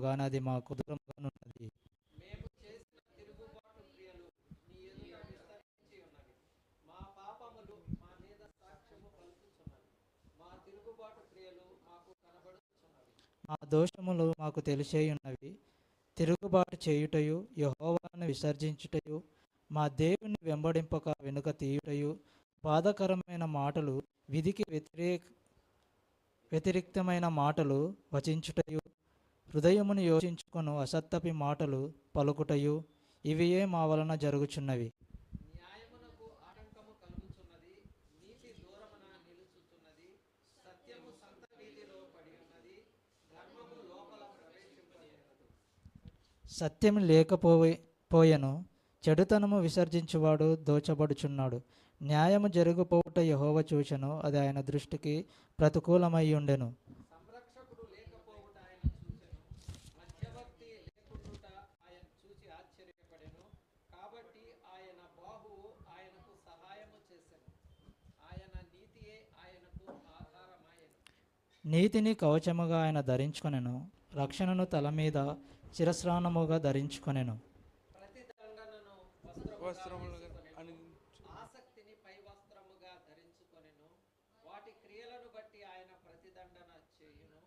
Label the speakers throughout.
Speaker 1: కానీ అది మాకు దూరంగానున్నది.
Speaker 2: మేము చేసిన తిరుగుబాటు క్రియలు నీ ఎదుట విస్తరించి ఉన్నవి. మా పాపములు మా మీద సాక్ష్యము పలుకుచున్నవి. మా తిరుగుబాటు క్రియలు మాకు కనబడుచున్నవి.
Speaker 1: మా దోషములు మాకు తెలిసేయున్నవి. తిరుగుబాటు చేయుటయు యెహోవాను విసర్జించుటయు మా దేవుని వెంబడింపక వెనుక తీయుటయు బాధాకరమైన మాటలు విధికి వ్యతిరేక్తమైన మాటలు వచించుటయు హృదయమును యోచించుకొను అసత్తపి మాటలు పలుకుటయు ఇవియే మా వలన జరుగుచున్నవి.
Speaker 2: న్యాయమునకు ఆటంకము కలుగుచున్నది. నీతి దూరమున నిలుచుచున్నది. సత్యము సంత వీధిలో పడి ఉన్నది. ధర్మము లోపల ప్రవేశింపనేరదు.
Speaker 1: సత్యం లేకపోయెను, చెడుతనము విసర్జించువాడు దోచబడుచున్నాడు. న్యాయము జరుగుపోవుట యెహోవా చూచెను, అది ఆయన దృష్టికి ప్రతికూలమై ఉండెను.
Speaker 2: సంరక్షకుడు లేకపోవుట ఆయన చూచెను. మధ్యవర్తి లేకుండుట ఆయన చూచి ఆశ్చర్యపడెను. కాబట్టి ఆయన బాహువు ఆయనకు సహాయము చేసెను. ఆయన నీతియే ఆయనకు ఆధారమాయెను.
Speaker 1: నీతిని కవచముగా ఆయన ధరించుకొనెను, రక్షణను తల మీద శిరస్త్రాణముగా ధరించుకొనెను.
Speaker 2: ప్రతిదండనను
Speaker 3: వస్త్రములుగా అని
Speaker 2: ఆసక్తిని పై వస్త్రముగా ధరించుకొనెను. వాటి క్రియలను బట్టి ఆయన ప్రతిదండన చేయును.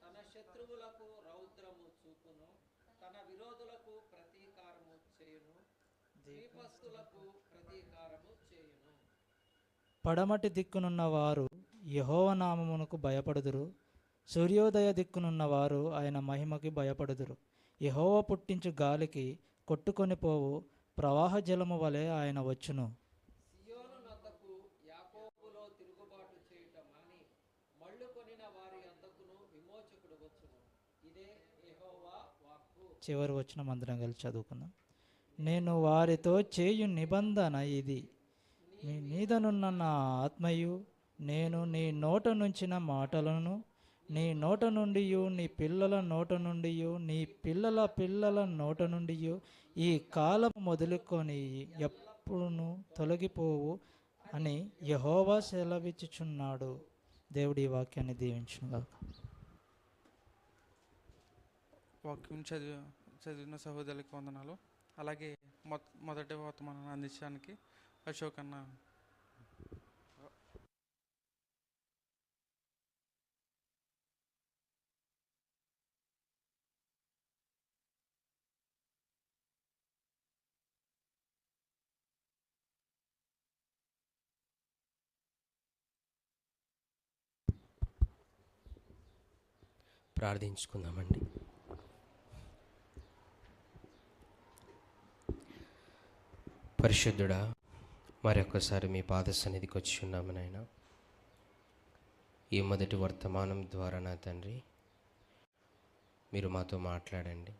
Speaker 2: తన శత్రువులకు రౌద్రము చూపును. తన విరోధులకు ప్రతీకారము చేయును. ద్వీపస్తులకు ప్రతీకారము చేయును.
Speaker 1: పడమటి దిక్కునున్న వారు యెహోవా నామమునకు భయపడుదురు. సూర్యోదయ దిక్కునున్న వారు ఆయన మహిమకి భయపడుదురు. యెహోవా పుట్టించు గాలికి కొట్టుకొని పోవు ప్రవాహ జలము వలె ఆయన వచ్చును.
Speaker 2: సియోను నద్దకు యాకోబులో తిరుగుబాటు చేయుట మాని మళ్ళు కొనిన వారి వద్దకును విమోచకుడు వచ్చును. ఇదే యెహోవా వాక్కు.
Speaker 1: చివరి వచనం అందరం కలిసి చదువుకుందాం. నేను వారితో చేయు నిబంధన ఇది, మీ మీదనున్న నా ఆత్మయు నేను నీ నోట నుంచిన మాటలను నీ నోట నుండి నీ పిల్లల నోట నుండి నీ పిల్లల పిల్లల నోట నుండి ఈ కాలం మొదలుకొని ఎప్పుడును తొలగిపోవు అని యెహోవా సెలవిచ్చుచున్నాడు. దేవుడి ఈ వాక్యాన్ని దీవించుగాక.
Speaker 3: వాక్యం చదివిన సహోదరులకు వందనాలు. అలాగే మొదటి వర్తమానాన్ని అందించడానికి అశోక్ అన్న.
Speaker 4: ప్రార్థించుకుందామండి. పరిశుద్ధుడా, మరొకసారి మీ పాద సన్నిధికి వచ్చి ఉన్నాము నాయన. ఈ మొదటి వర్తమానం ద్వారా నా తండ్రి మీరు మాతో మాట్లాడండి.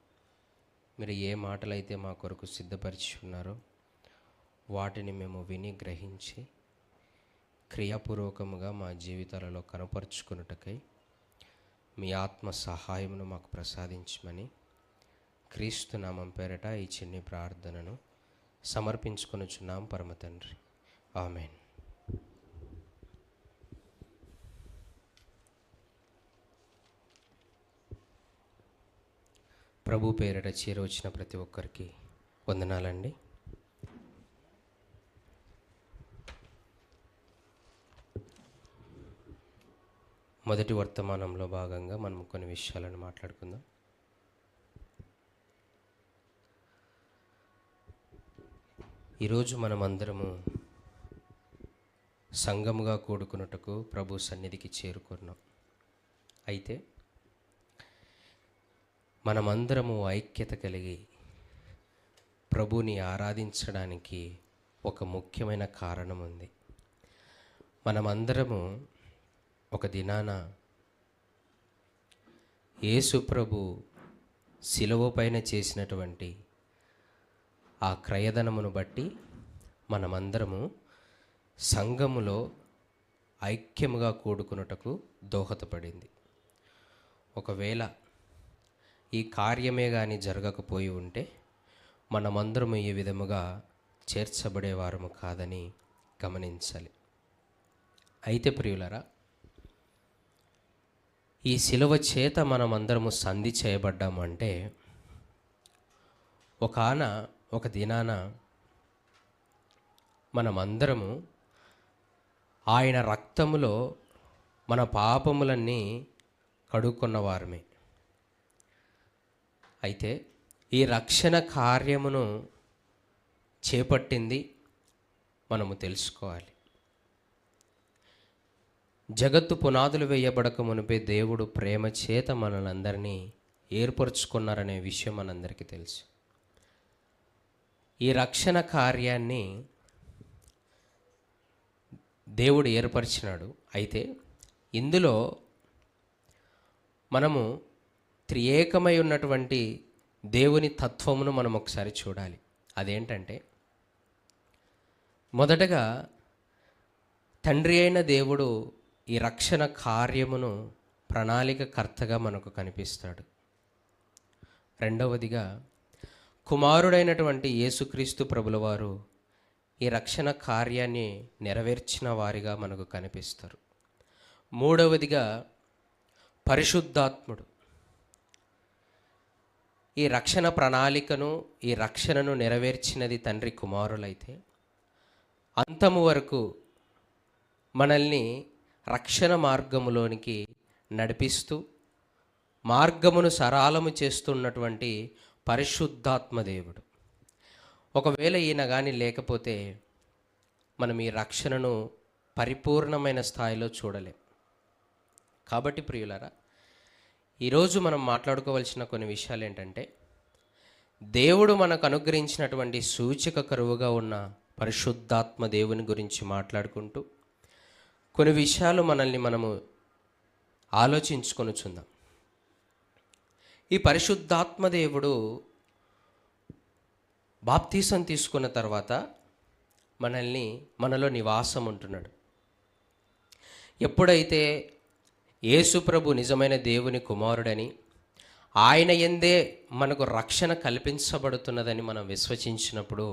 Speaker 4: మీరు ఏ మాటలైతే మా కొరకు సిద్ధపరిచి ఉన్నారో వాటిని మేము విని గ్రహించి క్రియాపూర్వకముగా మా జీవితాలలో కనపరుచుకున్నటకై మీ ఆత్మ సహాయమును మాకు ప్రసాదించమని క్రీస్తు నామం పేరట ఈ చిన్ని ప్రార్థనను సమర్పించుకొనుచున్నాం పరమ తండ్రి. ఆమేన్. ప్రభు పేరట చేరవచ్చిన ప్రతి ఒక్కరికి వందనాలండి. మొదటి వర్తమానంలో భాగంగా మనం కొన్ని విషయాలను మాట్లాడుకుందాం. ఈరోజు మనమందరము సంఘముగా కూడుకున్నటకు ప్రభు సన్నిధికి చేరుకున్నాం. అయితే మనమందరము ఐక్యత కలిగి ప్రభుని ఆరాధించడానికి ఒక ముఖ్యమైన కారణం ఉంది. మనమందరము ఒక దినాన యేసు ప్రభు శిలువ పైన చేసినటువంటి ఆ క్రయధనమును బట్టి మనమందరము సంఘములో ఐక్యముగా కూడుకున్నటకు దోహదపడింది. ఒకవేళ ఈ కార్యమే కానీ జరగకపోయి ఉంటే మనమందరము ఈ విధముగా చేర్చబడేవారము కాదని గమనించాలి. అయితే ప్రియులరా, ఈ శిలువ చేత మనం అందరము సంధి చేయబడ్డాము అంటే ఒక దినాన మనమందరము ఆయన రక్తములో మన పాపములన్నీ కడుక్కున్న వారమే. అయితే ఈ రక్షణ కార్యమును చేపట్టింది మనము తెలుసుకోవాలి. జగత్తు పునాదులు వేయబడక మునిపే దేవుడు ప్రేమ చేత మనల్ని అందరినీ ఏర్పరచుకున్నారనే విషయం మనందరికీ తెలుసు. ఈ రక్షణ కార్యాన్ని దేవుడు ఏర్పరిచినాడు. అయితే ఇందులో మనము త్రియేకమై ఉన్నటువంటి దేవుని తత్వమును మనం ఒకసారి చూడాలి. అదేంటంటే, మొదటగా తండ్రి అయిన దేవుడు ఈ రక్షణ కార్యమును ప్రణాళికకర్తగా మనకు కనిపిస్తాడు. రెండవదిగా కుమారుడైనటువంటి యేసుక్రీస్తు ప్రభుల వారు ఈ రక్షణ కార్యాన్ని నెరవేర్చిన వారిగా మనకు కనిపిస్తారు. మూడవదిగా పరిశుద్ధాత్ముడు ఈ రక్షణ ప్రణాళికను, ఈ రక్షణను నెరవేర్చినది తండ్రి కుమారులైతే, అంతము వరకు మనల్ని రక్షణ మార్గములోనికి నడిపిస్తూ మార్గమును సరళము చేస్తున్నటువంటి పరిశుద్ధాత్మ దేవుడు. ఒకవేళ ఈయన కానీ లేకపోతే మనం ఈ రక్షణను పరిపూర్ణమైన స్థాయిలో చూడలేం. కాబట్టి ప్రియులారా, ఈరోజు మనం మాట్లాడుకోవాల్సిన కొన్ని విషయాలు ఏంటంటే, దేవుడు మనకు అనుగ్రహించినటువంటి సూచక కరువుగా ఉన్న పరిశుద్ధాత్మ దేవుని గురించి మాట్లాడుకుంటూ కొన్ని విషయాలు మనము ఆలోచించుకొనుచుందాం. ఈ పరిశుద్ధాత్మ దేవుడు బాప్తీసం తీసుకున్న తర్వాత మనలో నివాసం ఉంటున్నాడు. ఎప్పుడైతే యేసు ప్రభు నిజమైన దేవుని కుమారుడని, ఆయన యందే మనకు రక్షణ కల్పించబడుతున్నదని మనం విశ్వసించినప్పుడు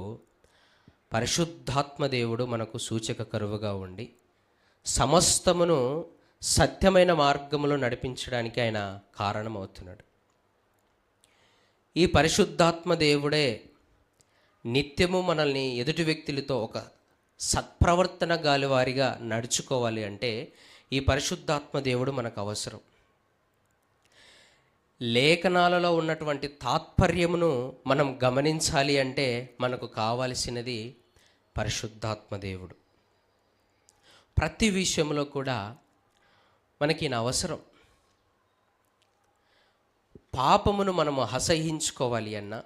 Speaker 4: పరిశుద్ధాత్మ దేవుడు మనకు సూచక కరువుగా ఉండి సమస్తమును సత్యమైన మార్గములో నడిపించడానికి ఆయన కారణమవుతున్నాడు. ఈ పరిశుద్ధాత్మ దేవుడే నిత్యము మనల్ని ఎదుటి వ్యక్తులతో ఒక సత్ప్రవర్తన గాలివారిగా నడుచుకోవాలి అంటే ఈ పరిశుద్ధాత్మ దేవుడు మనకు అవసరం. లేఖనాలలో ఉన్నటువంటి తాత్పర్యమును మనం గమనించాలి అంటే మనకు కావలసినది పరిశుద్ధాత్మ దేవుడు. ప్రతి విషయంలో కూడా మనకి ఈయన అవసరం. పాపమును మనము అసహ్యించుకోవాలి అన్నా,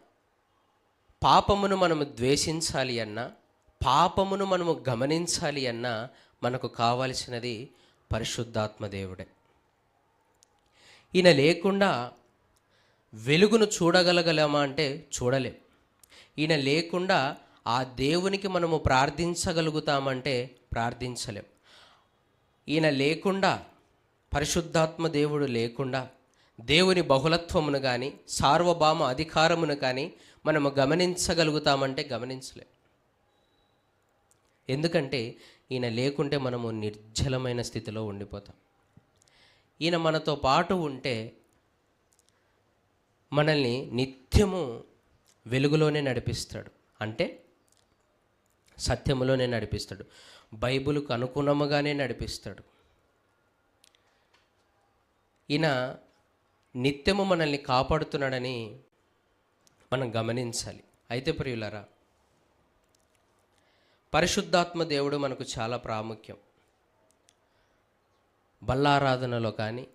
Speaker 4: పాపమును మనము ద్వేషించాలి అన్నా, పాపమును మనము గమనించాలి అన్నా మనకు కావలసినది పరిశుద్ధాత్మ దేవుడే. ఈయన లేకుండా వెలుగును చూడగలగలమా అంటే చూడలేం. ఈయన లేకుండా ఆ దేవునికి మనము ప్రార్థించగలుగుతామంటే ప్రార్థించలేం. ఈయన లేకుండా, పరిశుద్ధాత్మ దేవుడు లేకుండా దేవుని బహుళత్వమును కానీ సార్వభౌమ అధికారమును కానీ మనము గమనించగలుగుతామంటే గమనించలేం. ఎందుకంటే ఈయన లేకుంటే మనము నిర్జలమైన స్థితిలో ఉండిపోతాం. ఈయన మనతో పాటు ఉంటే మనల్ని నిత్యము వెలుగులోనే నడిపిస్తాడు, అంటే సత్యములోనే నడిపిస్తాడు, బైబిలుకు అనుగుణముగానే నడిపిస్తాడు. ఈయన నిత్యము మనల్ని కాపాడుతున్నాడని మనం గమనించాలి. అయితే ప్రియులారా, పరిశుద్ధాత్మ దేవుడు మనకు చాలా ప్రాముఖ్యం. బల్లారాధనలో కానీ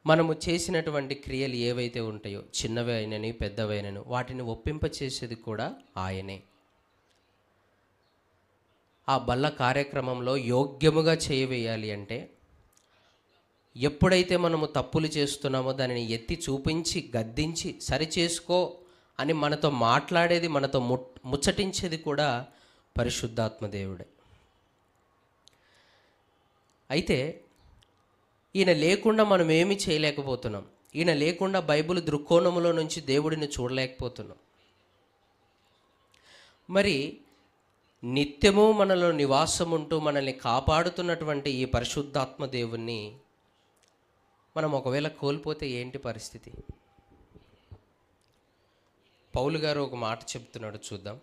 Speaker 4: మనము చేసినటువంటి క్రియలు ఏవైతే ఉంటాయో, చిన్నవి అయినని పెద్దవైనను, వాటిని ఒప్పింపచేసేది కూడా ఆయనే. ఆ బల్ల కార్యక్రమంలో యోగ్యముగా చేయవేయాలి అంటే, ఎప్పుడైతే మనము తప్పులు చేస్తున్నామో దానిని ఎత్తి చూపించి గద్దించి సరిచేసుకో అని మనతో మాట్లాడేది, మనతో ముచ్చటించేది కూడా పరిశుద్ధాత్మ దేవుడే. అయితే ఈయన లేకుండా మనం ఏమీ చేయలేకపోతున్నాం. ఈయన లేకుండా బైబిల్ దృక్కోణములో నుంచి దేవుడిని చూడలేకపోతున్నాం. మరి నిత్యము మనలో నివాసం ఉంటూ మనల్ని కాపాడుతున్నటువంటి ఈ పరిశుద్ధాత్మ దేవుణ్ణి మనం ఒకవేళ కోల్పోతే ఏంటి పరిస్థితి? పౌలు గారు ఒక మాట చెప్తున్నాడు, చూద్దాం.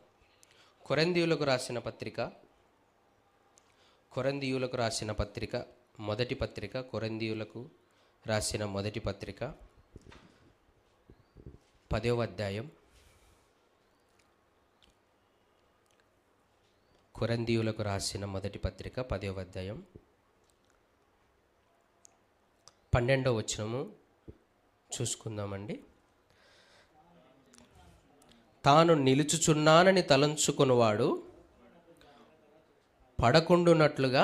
Speaker 4: కొరింథీయులకు రాసిన పత్రిక మొదటి పత్రిక, కొరింథీయులకు రాసిన మొదటి పత్రిక 10వ అధ్యాయం. కొరింథీయులకు రాసిన మొదటి పత్రిక 10వ అధ్యాయం 12వ వచనము చూసుకుందామండి. తాను నిలుచుచున్నానని తలంచుకొనువాడు పడకుండునట్లుగా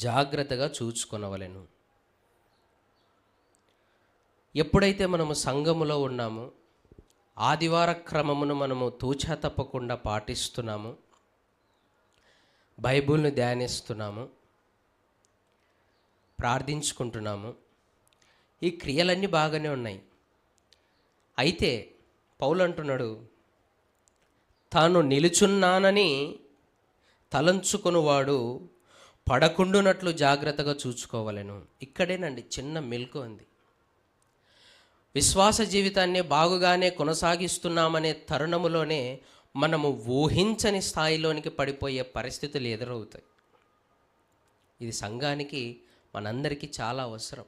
Speaker 4: జాగ్రత్తగా చూచుకొనవలెను. ఎప్పుడైతే మనము సంఘములో ఉన్నామో, ఆదివార క్రమమును మనము తూచా తప్పకుండా పాటిస్తున్నాము, బైబిల్ను ధ్యానిస్తున్నాము, ప్రార్థించుకుంటున్నాము, ఈ క్రియలన్నీ బాగానే ఉన్నాయి. అయితే పౌలు అంటున్నాడు, తాను నిలుచున్నానని తలంచుకొనువాడు పడకుండునట్లు జాగ్రత్తగా చూసుకోవాలను. ఇక్కడేనండి చిన్న మెలకు ఉంది. విశ్వాస జీవితాన్ని బాగుగానే కొనసాగిస్తున్నామనే తరుణములోనే మనము ఊహించని స్థాయిలోనికి పడిపోయే పరిస్థితులు ఎదురవుతాయి. ఇది సంఘానికి, మనందరికీ చాలా అవసరం.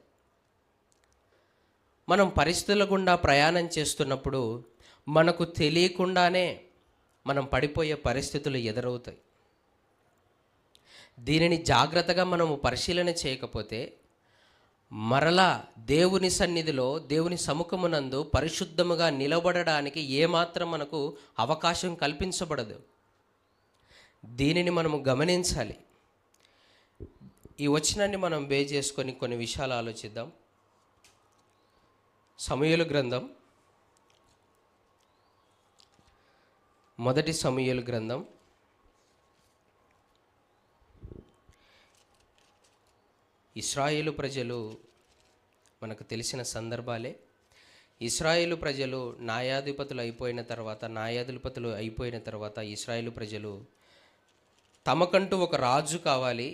Speaker 4: మనం పరిస్థితుల గుండా ప్రయాణం చేస్తున్నప్పుడు మనకు తెలియకుండానే మనం పడిపోయే పరిస్థితులు ఎదురవుతాయి. దీనిని జాగ్రత్తగా మనము పరిశీలన చేయకపోతే మరలా దేవుని సన్నిధిలో, దేవుని సముఖమునందు పరిశుద్ధముగా నిలబడడానికి ఏమాత్రం మనకు అవకాశం కల్పించబడదు. దీనిని మనము గమనించాలి. ఈ వచనాన్ని మనం బేస్ చేసుకొని కొన్ని విషయాలు ఆలోచిద్దాం. సమూయేలు గ్రంథం, మొదటి సమూయేలు గ్రంథం ఇశ్రాయేలు ప్రజలు మనకు తెలిసిన సందర్భాలే. ఇశ్రాయేలు ప్రజలు న్యాయాధిపతులు అయిపోయిన తర్వాత ఇశ్రాయేలు ప్రజలు తమకంటూ ఒక రాజు కావాలి,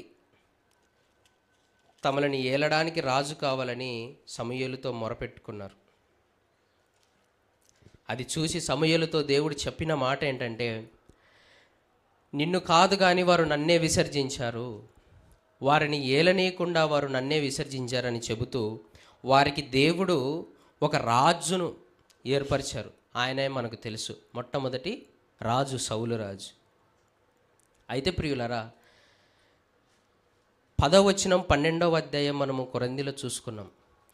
Speaker 4: తమలని ఏలడానికి రాజు కావాలని సమూయేలుతో మొరపెట్టుకున్నారు. అది చూసి సమూయేలుతో దేవుడు చెప్పిన మాట ఏంటంటే, నిన్ను కాదు కానీ వారు నన్నే విసర్జించారు, వారిని ఏలనీయకుండా వారు నన్నే విసర్జించారని చెబుతూ వారికి దేవుడు ఒక రాజును ఏర్పరిచారు. ఆయనే మనకు తెలుసు, మొట్టమొదటి రాజు సౌలు రాజు. అయితే ప్రియులరా, 10వ వచనం 12వ అధ్యాయం మనము కొరింథీలో చూసుకున్నాం.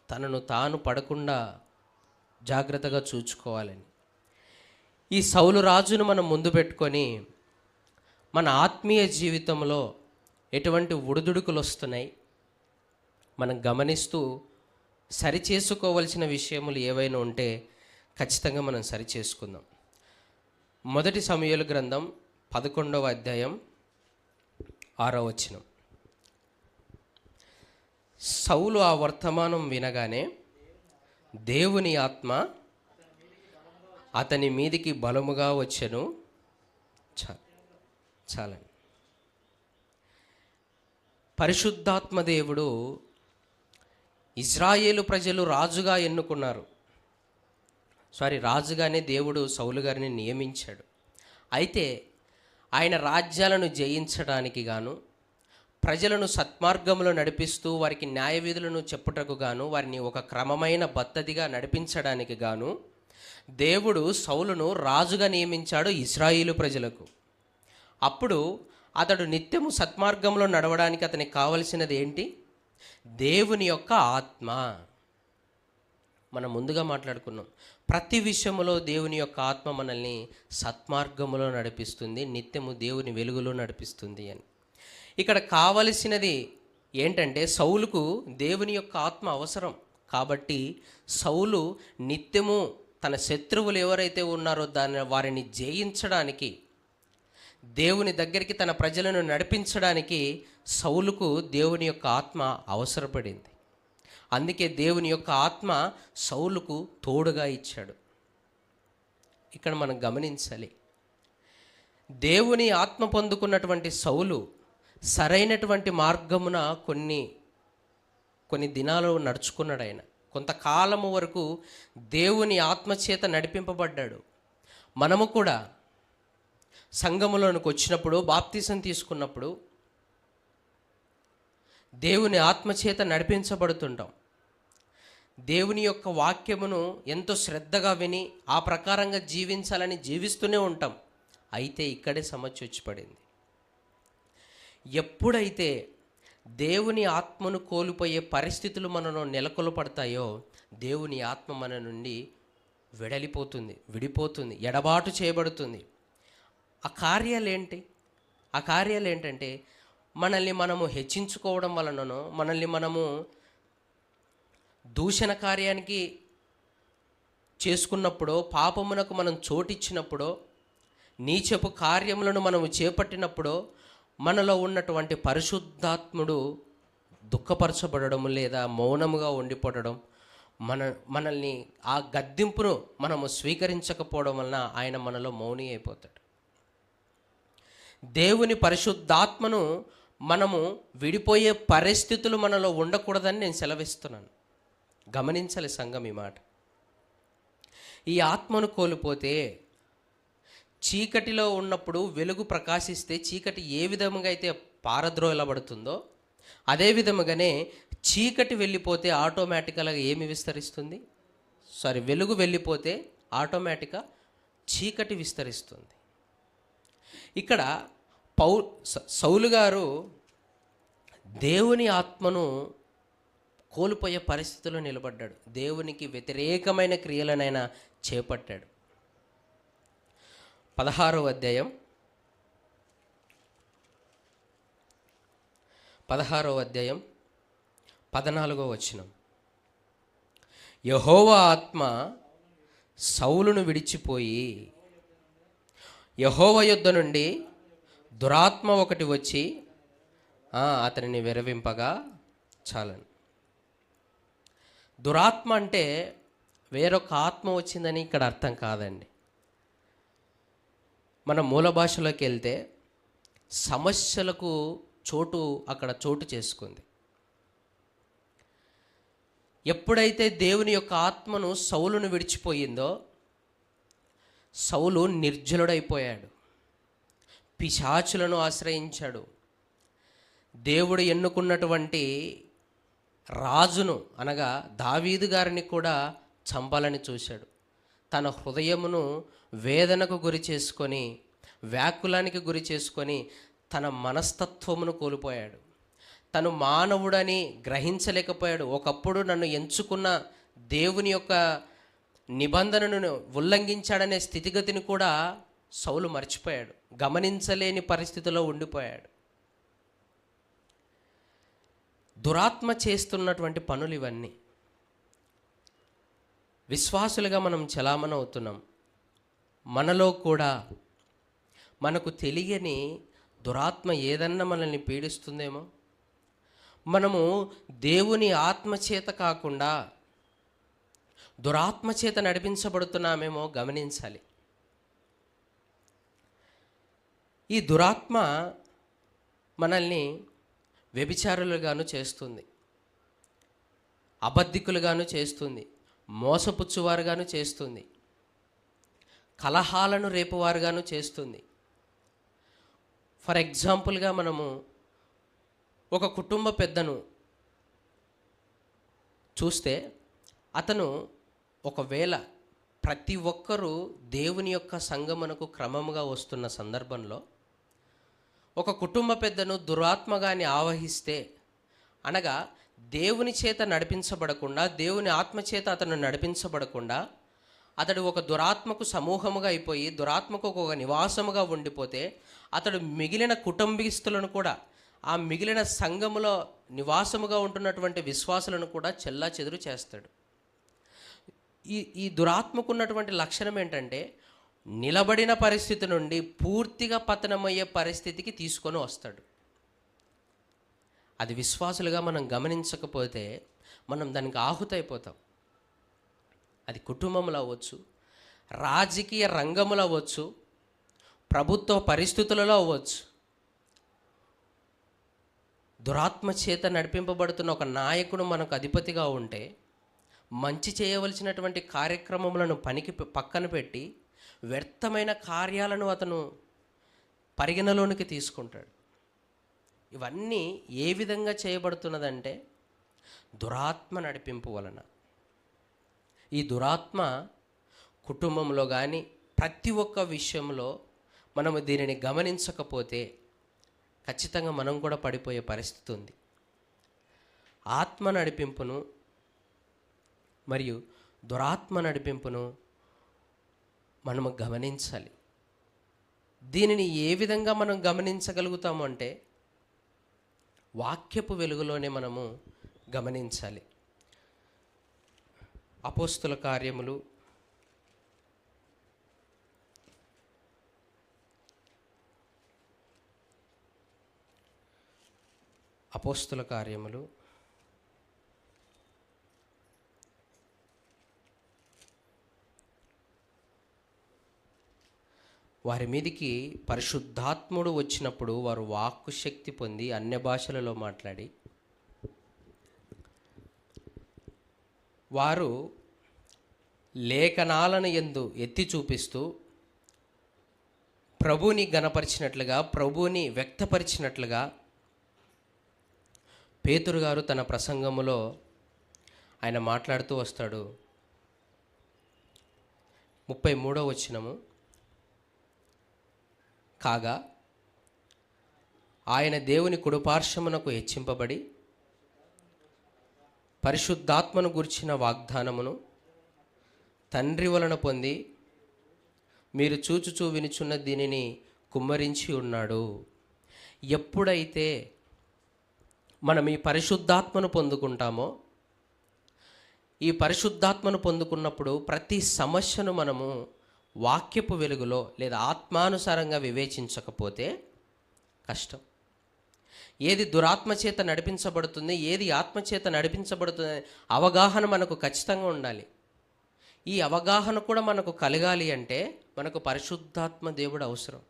Speaker 4: తనను తాను పడకుండా జాగ్రత్తగా చూసుకోవాలని. ఈ సౌలు రాజును మనం ముందు పెట్టుకొని మన ఆత్మీయ జీవితంలో ఎటువంటి ఒడిదుడుకులు వస్తున్నాయి మనం గమనిస్తూ సరిచేసుకోవలసిన విషయములు ఏవైనా ఉంటే ఖచ్చితంగా మనం సరిచేసుకుందాం. మొదటి సమూయేలు గ్రంథం 11వ అధ్యాయం 6వ వచనం. సౌలు ఆ వర్తమానం వినగానే దేవుని ఆత్మ అతని మీదికి బలముగా వచ్చెను. చాలండి. పరిశుద్ధాత్మ దేవుడు ఇజ్రాయేలు ప్రజలు రాజుగా ఎన్నుకున్నారు. రాజుగానే దేవుడు సౌలు గారిని నియమించాడు. అయితే ఆయన రాజ్యాలను జయించడానికి గాను, ప్రజలను సత్మార్గంలో నడిపిస్తూ వారికి న్యాయ విధులను చెప్పుటకు గాను, వారిని ఒక క్రమమైన పద్ధతిగా నడిపించడానికి గాను దేవుడు సౌలును రాజుగా నియమించాడు ఇశ్రాయేలు ప్రజలకు. అప్పుడు అతడు నిత్యము సత్మార్గంలో నడవడానికి అతనికి కావలసినది ఏంటి? దేవుని యొక్క ఆత్మ. మనం ముందుగా మాట్లాడుకున్నాం, ప్రతి విషయంలో దేవుని యొక్క ఆత్మ మనల్ని సత్మార్గములో నడిపిస్తుంది, నిత్యము దేవుని వెలుగులో నడిపిస్తుంది అని. ఇక్కడ కావలసినది ఏంటంటే, సౌలుకు దేవుని యొక్క ఆత్మ అవసరం. కాబట్టి సౌలు నిత్యము తన శత్రువులు ఎవరైతే ఉన్నారో వారిని జయించడానికి, దేవుని దగ్గరికి తన ప్రజలను నడిపించడానికి సౌలుకు దేవుని యొక్క ఆత్మ అవసరపడింది. అందుకే దేవుని యొక్క ఆత్మ సౌలుకు తోడుగా ఇచ్చాడు. ఇక్కడ మనం గమనించాలి, దేవుని ఆత్మ పొందుకున్నటువంటి సౌలు సరైనటువంటి మార్గమున కొన్ని కొన్ని దినాలు నడుచుకున్నాడు. ఆయన కొంతకాలము వరకు దేవుని ఆత్మచేత నడిపింపబడ్డాడు. మనము కూడా సంఘములోనికి వచ్చినప్పుడు, బాప్తిసం తీసుకున్నప్పుడు దేవుని ఆత్మచేత నడిపించబడుతుంటాం. దేవుని యొక్క వాక్యమును ఎంతో శ్రద్ధగా విని ఆ ప్రకారంగా జీవించాలని జీవిస్తూనే ఉంటాం. అయితే ఇక్కడే సమస్య వచ్చి పడింది. ఎప్పుడైతే దేవుని ఆత్మను కోల్పోయే పరిస్థితులు మనలో నెలకొల్పడతాయో దేవుని ఆత్మ మన నుండి విడిపోతుంది, ఎడబాటు చేయబడుతుంది. ఆ కార్యాలు ఏంటంటే మనల్ని మనము హెచ్చించుకోవడం వలననో, మనల్ని మనము దూషణ కార్యానికి చేసుకున్నప్పుడో, పాపమునకు మనం చోటిచ్చినప్పుడో, నీచపు కార్యములను మనము చేపట్టినప్పుడో మనలో ఉన్నటువంటి పరిశుద్ధాత్ముడు దుఃఖపరచబడడం లేదా మౌనముగా ఉండిపోవడం, మనల్ని ఆ గద్దింపును మనము స్వీకరించకపోవడం వలన ఆయన మనలో మౌని అయిపోతాడు. దేవుని పరిశుద్ధాత్మను మనము విడిపోయే పరిస్థితులు మనలో ఉండకూడదని నేను సెలవిస్తున్నాను. గమనించాలి సంఘం ఈ మాట. ఈ ఆత్మను కోల్పోతే, చీకటిలో ఉన్నప్పుడు వెలుగు ప్రకాశిస్తే చీకటి ఏ విధముగా అయితే పారద్రోలబడుతుందో అదే విధముగానే చీకటి వెళ్ళిపోతే ఆటోమేటికల్గా ఏమి విస్తరిస్తుంది? వెలుగు వెళ్ళిపోతే ఆటోమేటిక్గా చీకటి విస్తరిస్తుంది. ఇక్కడ సౌలు గారు దేవుని ఆత్మను కోల్పోయే పరిస్థితిలో నిలబడ్డాడు. దేవునికి వ్యతిరేకమైన క్రియలనైనా చేపట్టాడు. 16వ అధ్యాయం 14వ వచనం. యెహోవా ఆత్మ సౌలును విడిచిపోయి యెహోవా యొద్ద నుండి దురాత్మ ఒకటి వచ్చి అతనిని విరవింపగా చాలను. దురాత్మ అంటే వేరొక ఆత్మ వచ్చిందని ఇక్కడ అర్థం కాదండి. మన మూల భాషలోకి వెళ్తే సమస్యలకు అక్కడ చోటు చేసుకుంది. ఎప్పుడైతే దేవుని యొక్క ఆత్మను సౌలును విడిచిపోయిందో సౌలు నిర్జలుడైపోయాడు, పిశాచులను ఆశ్రయించాడు. దేవుడు ఎన్నుకున్నటువంటి రాజును అనగా దావీదు గారిని కూడా చంపాలని చూశాడు. తన హృదయమును వేదనకు గురి చేసుకొని, వ్యాకులానికి గురి చేసుకొని తన మనస్తత్వమును కోల్పోయాడు. తను మానవుడని గ్రహించలేకపోయాడు. ఒకప్పుడు నన్ను ఎంచుకున్న దేవుని యొక్క నిబంధనను ఉల్లంఘించాడనే స్థితిగతిని కూడా సౌలు మర్చిపోయాడు. గమనించలేని పరిస్థితిలో ఉండిపోయాడు. దురాత్మ చేస్తున్నటువంటి పనులు ఇవన్నీ. విశ్వాసులుగా మనం చలామణి అవుతున్నాం. మనలో కూడా మనకు తెలియని దురాత్మ ఏదన్నా మనల్ని పీడిస్తుందేమో. మనము దేవుని ఆత్మచేత కాకుండా దురాత్మచేత నడిపించబడుతున్నామేమో గమనించాలి. ఈ దురాత్మ మనల్ని వ్యభిచారులుగాను చేస్తుంది, అబద్ధికులుగాను చేస్తుంది, మోసపుచ్చువారుగాను చేస్తుంది, కలహాలను రేపువారుగాను చేస్తుంది. ఫర్ ఎగ్జాంపుల్గా మనము ఒక కుటుంబ పెద్దను చూస్తే అతను ఒకవేళ ప్రతి ఒక్కరూ దేవుని యొక్క సంగమునకు క్రమముగా వస్తున్న సందర్భంలో ఒక కుటుంబ పెద్దను దురాత్మగాని ఆవహిస్తే, అనగా దేవుని చేత నడిపించబడకుండా, దేవుని ఆత్మచేత అతను నడిపించబడకుండా అతడు ఒక దురాత్మకు సమూహముగా అయిపోయి దురాత్మకు ఒక నివాసముగా ఉండిపోతే అతడు మిగిలిన కుటుంబీస్తులను కూడా, ఆ మిగిలిన సంఘములో నివాసముగా ఉంటున్నటువంటి విశ్వాసులను కూడా చెల్లాచెదురు చేస్తాడు. ఈ దురాత్మకు ఉన్నటువంటి లక్షణం ఏంటంటే నిలబడిన పరిస్థితి నుండి పూర్తిగా పతనమయ్యే పరిస్థితికి తీసుకొని వస్తాడు. అది విశ్వాసులుగా మనం గమనించకపోతే మనం దానికి ఆహుతైపోతాం. అది కుటుంబంలో అవ్వచ్చు, రాజకీయ రంగంలో అవ్వచ్చు, ప్రభుత్వ పరిస్థితులలో అవ్వచ్చు. దురాత్మ చేత నడిపింపబడుతున్న ఒక నాయకుడు మనకు అధిపతిగా ఉంటే మంచి చేయవలసినటువంటి కార్యక్రమములను పక్కన పెట్టి వ్యర్థమైన కార్యాలను అతను పరిగణలోనికి తీసుకుంటాడు. ఇవన్నీ ఏ విధంగా చేయబడుతున్నదంటే దురాత్మ నడిపింపు వలన. ఈ దురాత్మ కుటుంబంలో కానీ ప్రతి ఒక్క విషయంలో మనము దీనిని గమనించకపోతే ఖచ్చితంగా మనం కూడా పడిపోయే పరిస్థితి ఉంది. ఆత్మ నడిపింపును మరియు దురాత్మ నడిపింపును మనము గమనించాలి. దీనిని ఏ విధంగా మనం గమనించగలుగుతాము అంటే వాక్యపు వెలుగులోనే మనము గమనించాలి. అపోస్తుల కార్యములు వారి మీదికి పరిశుద్ధాత్ముడు వచ్చినప్పుడు వారు వాక్కు శక్తి పొంది అన్య భాషలలో మాట్లాడి వారు లేఖనాలను యందు ఎత్తి చూపిస్తూ ప్రభుని గణపరిచినట్లుగా, ప్రభుని వ్యక్తపరిచినట్లుగా పేతురు గారు తన ప్రసంగములో ఆయన మాట్లాడుతూ వస్తాడు. 33వ వచనము, కాగా ఆయన దేవుని కుడిపార్శ్వమునకు హెచ్చింపబడి పరిశుద్ధాత్మను గుర్చిన వాగ్దానమును తండ్రి వలన పొంది మీరు చూచుచూ వినుచున్న దీనిని కుమ్మరించి ఉన్నాడు. ఎప్పుడైతే మనం ఈ పరిశుద్ధాత్మను పొందుకుంటామో, ఈ పరిశుద్ధాత్మను పొందుకున్నప్పుడు ప్రతి సమస్యను మనము వాక్యపు వెలుగులో లేదా ఆత్మానుసారంగా వివేచించకపోతే కష్టం. ఏది దురాత్మ చేత నడిపించబడుతుంది, ఏది ఆత్మచేత నడిపించబడుతుంది అవగాహన మనకు ఖచ్చితంగా ఉండాలి. ఈ అవగాహన కూడా మనకు కలగాలి అంటే మనకు పరిశుద్ధాత్మ దేవుడు అవసరం.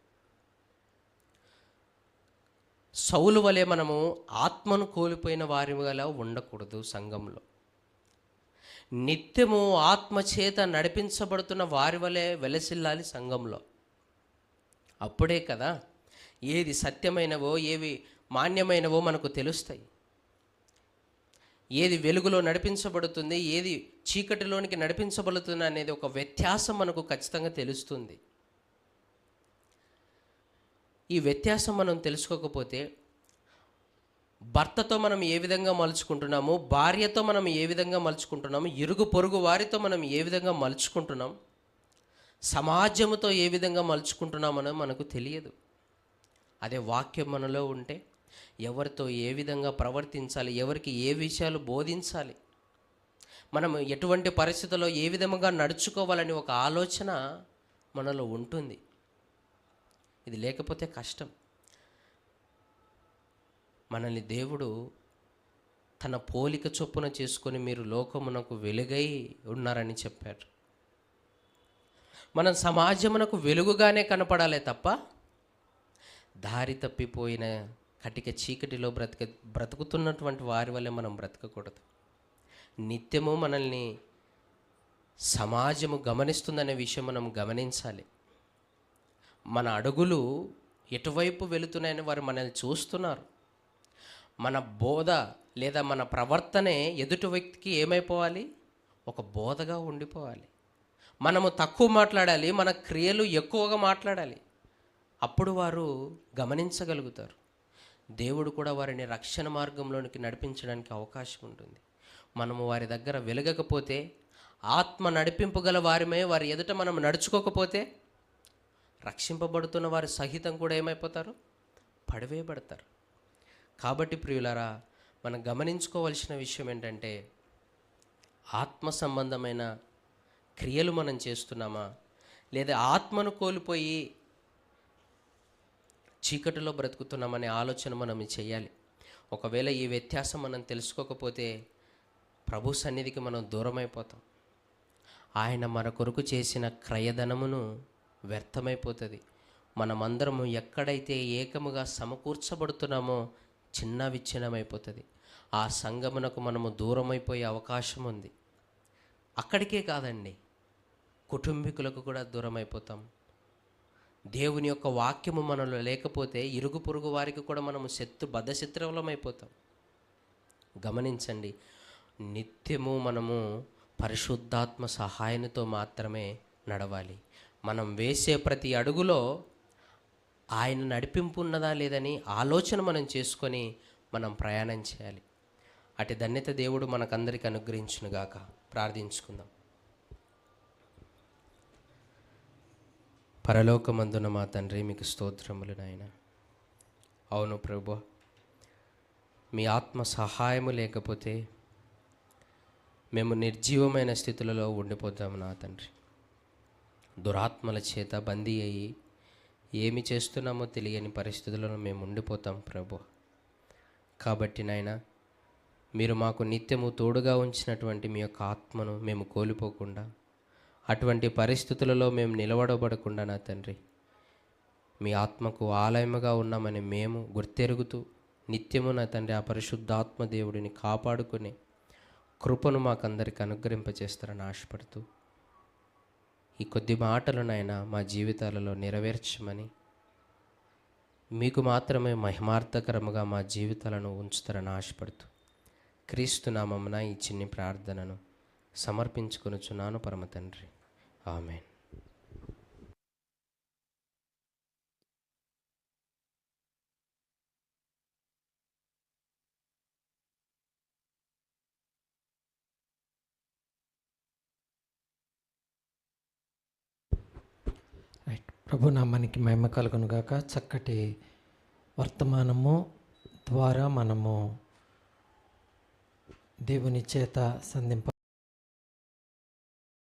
Speaker 4: సౌలు వలె మనము ఆత్మను కోల్పోయిన వారి వల్ల ఉండకూడదు. సంఘంలో నిత్యము ఆత్మచేత నడిపించబడుతున్న వారి వలె వెలసిల్లాలి సంఘంలో. అప్పుడే కదా ఏది సత్యమైనవో ఏవి మాన్యమైనవో మనకు తెలుస్తాయి. ఏది వెలుగులో నడిపించబడుతుంది, ఏది చీకటిలోనికి నడిపించబడుతుంది అనేది ఒక వ్యత్యాసం మనకు ఖచ్చితంగా తెలుస్తుంది. ఈ వ్యత్యాసం మనం తెలుసుకోకపోతే భర్తతో మనం ఏ విధంగా మలుచుకుంటున్నాము, భార్యతో మనం ఏ విధంగా మలుచుకుంటున్నాము, ఇరుగు పొరుగు వారితో మనం ఏ విధంగా మలుచుకుంటున్నాం, సమాజముతో ఏ విధంగా మలుచుకుంటున్నామనో మనకు తెలియదు. అదే వాక్యం మనలో ఉంటే ఎవరితో ఏ విధంగా ప్రవర్తించాలి, ఎవరికి ఏ విషయాలు బోధించాలి, మనం ఎటువంటి పరిస్థితుల్లో ఏ విధంగా నడుచుకోవాలని ఒక ఆలోచన మనలో ఉంటుంది. ఇది లేకపోతే కష్టం. మనల్ని దేవుడు తన పోలిక చొప్పున చేసుకొని మీరు లోకమునకు వెలుగై ఉన్నారని చెప్పారు. మనం సమాజమునకు వెలుగుగానే కనపడాలే తప్ప దారి తప్పిపోయిన కటిక చీకటిలో బ్రతుకుతున్నటువంటి వారి వల్లే మనం బ్రతకకూడదు. నిత్యము మనల్ని సమాజము గమనిస్తుందనే విషయం మనం గమనించాలి. మన అడుగులు ఎటువైపు వెళుతున్నాయని వారు మనల్ని చూస్తున్నారు. మన బోధ లేదా మన ప్రవర్తనే ఎదుటి వ్యక్తికి ఏమైపోవాలి, ఒక బోధగా ఉండిపోవాలి. మనము తక్కువ మాట్లాడాలి, మన క్రియలు ఎక్కువగా మాట్లాడాలి. అప్పుడు వారు గమనించగలుగుతారు. దేవుడు కూడా వారిని రక్షణ మార్గంలోనికి నడిపించడానికి అవకాశం ఉంటుంది. మనము వారి దగ్గర వెలగకపోతే, ఆత్మ నడిపింపు గల వారిమే వారి ఎదుట మనం నడుచుకోకపోతే రక్షింపబడుతున్న వారి సహితం కూడా ఏమైపోతారు, పడవేయబడతారు. కాబట్టి ప్రియులారా, మనం గమనించుకోవాల్సిన విషయం ఏంటంటే ఆత్మ సంబంధమైన క్రియలు మనం చేస్తున్నామా, లేదా ఆత్మను కోల్పోయి చీకటిలో బ్రతుకుతున్నామనే ఆలోచన మనం చేయాలి. ఒకవేళ ఈ వ్యత్యాసం మనం తెలుసుకోకపోతే ప్రభు సన్నిధికి మనం దూరం అయిపోతాం. ఆయన మన కొరకు చేసిన క్రయధనమును వ్యర్థమైపోతుంది. మనమందరము ఎక్కడైతే ఏకముగా సమకూర్చబడుతున్నామో చిన్న విచ్ఛిన్నమైపోతుంది. ఆ సంగమునకు మనము దూరం అయిపోయే అవకాశం ఉంది. అక్కడికే కాదండి, కుటుంబీకులకు కూడా దూరం అయిపోతాం. దేవుని యొక్క వాక్యము మనలో లేకపోతే ఇరుగు పొరుగు వారికి కూడా మనము బద్ధశత్రువులం అయిపోతాం. గమనించండి, నిత్యము మనము పరిశుద్ధాత్మ సహాయంతో మాత్రమే నడవాలి. మనం వేసే ప్రతి అడుగులో ఆయన నడిపింపు ఉన్నదా లేదని ఆలోచన మనం చేసుకొని మనం ప్రయాణం చేయాలి. అటు ధన్యత దేవుడు మనకందరికి అనుగ్రహించునుగాక. ప్రార్థించుకుందాం. పరలోకమందున మా తండ్రి, మీకు స్తోత్రములు నాయన. అవును ప్రభువా, మీ ఆత్మ సహాయము లేకపోతే మేము నిర్జీవమైన స్థితులలో ఉండిపోతాము నా తండ్రి. దురాత్మల చేత బందీ అయ్యి ఏమి చేస్తున్నామో తెలియని పరిస్థితులలో మేము ఉండిపోతాం ప్రభువా. కాబట్టి నాయన, మీరు మాకు నిత్యము తోడుగా ఉంచినటువంటి మీ యొక్క ఆత్మను మేము కోల్పోకుండా, అటువంటి పరిస్థితులలో మేము నిలబడబడకుండా నా తండ్రి, మీ ఆత్మకు ఆలయముగా ఉన్నామని మేము గుర్తెరుగుతూ నిత్యము నా తండ్రి ఆ పరిశుద్ధాత్మ దేవుడిని కాపాడుకునే కృపను మాకందరికి అనుగ్రహింపచేస్తారని ఆశపడుతూ, ఈ కొద్ది మాటలనైనా మా జీవితాలలో నెరవేర్చమని, మీకు మాత్రమే మహిమార్థకరముగా మా జీవితాలను ఉంచుతారని ఆశపడుతూ, క్రీస్తు నామమున ఈ చిన్ని ప్రార్థనను సమర్పించుకొనుచున్నాను పరమ తండ్రి. ఆమేన్.
Speaker 2: ప్రభు నామానికి మహిమ కలుగును గాక. చక్కటి వర్తమానము ద్వారా మనము దేవుని చేత సంధింప